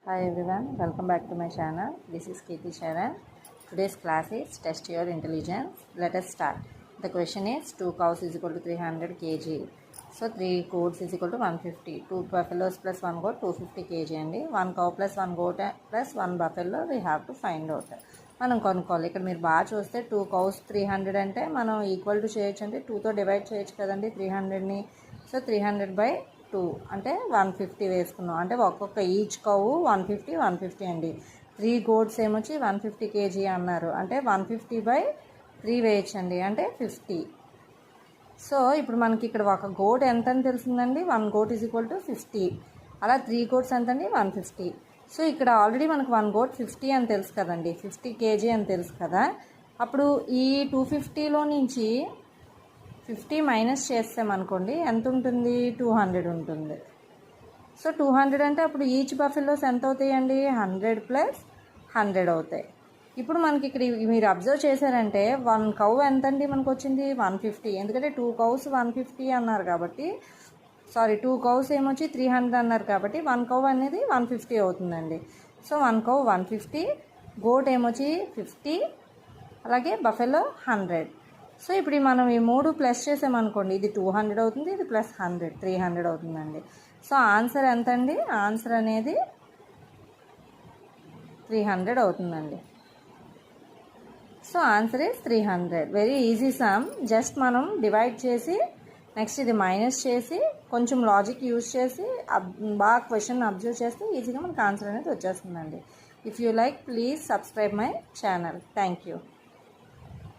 Hi everyone, welcome back to my channel. This is Kirti Sharan. Today's class is Test Your Intelligence. Let us start. The question is 2 cows is equal to 300 kg. So 3 goats is equal to 150. 2 buffaloes plus 1 goat 250 kg అండి. 1 cow plus 1 goat plus 1 buffalo we have to find out. మనం కొనుక్కోవాలి. ఇక్కడ మీరు బాగా చూస్తే 2 cows 300 అంటే మనం equal to చేయొచ్చు అంటే 2తో డివైడ్ చేయొచ్చు కదండి 300ని. సో 300/2 అంటే 150 వేసుకున్నాం. అంటే ఒక్కొక్క ఈచ్ కౌ 150 అండి. 3 goats ఏమొచ్చి 150 kg అన్నారు. అంటే 150/3 వేయచ్చండి అంటే 50. సో ఇప్పుడు మనకి ఇక్కడ ఒక గోట్ ఎంత అని తెలిసిందండి, 1 goat is equal to 50. అలా 3 goats ఎంతండి 150. సో ఇక్కడ ఆల్రెడీ మనకు 1 goat 50 అని తెలుసు కదండి, 50 kg అని తెలుసు కదా. అప్పుడు ఈ 250లో నుంచి 50 మైనస్ చేస్తామనుకోండి ఎంత ఉంటుంది, 200 ఉంటుంది. సో 200 అంటే అప్పుడు ఈచ్ బఫెలోస్ ఎంత అవుతాయండి, 100 + 100 అవుతాయి. ఇప్పుడు మనకి ఇక్కడ మీరు అబ్జర్వ్ చేశారంటే 1 cow ఎంతండి మనకు వచ్చింది 150. ఎందుకంటే 2 cows 150 అన్నారు కాబట్టి, 2 cows ఏమొచ్చి 300 అన్నారు కాబట్టి 1 cow అనేది 150 అవుతుందండి. సో 1 cow 150, గోట్ ఏమొచ్చి 50, అలాగే బఫెలో 100. సో ఇప్పుడు మనం ఈ 3 ప్లస్ చేసామనుకోండి, ఇది 200 అవుతుంది, ఇది ప్లస్ 100 300 అవుతుందండి. సో ఆన్సర్ ఎంత అండి, ఆన్సర్ అనేది 300 అవుతుందండి. So answer is 300. Very easy some. Just మనం డివైడ్ చేసి నెక్స్ట్ ఇది మైనస్ చేసి కొంచెం లాజిక్ యూజ్ చేసి బాగా క్వశ్చన్ అబ్జర్వ్ చేస్తే ఈజీగా మనకు ఆన్సర్ అనేది వచ్చేస్తుందండి. If you like please subscribe my channel. Thank you.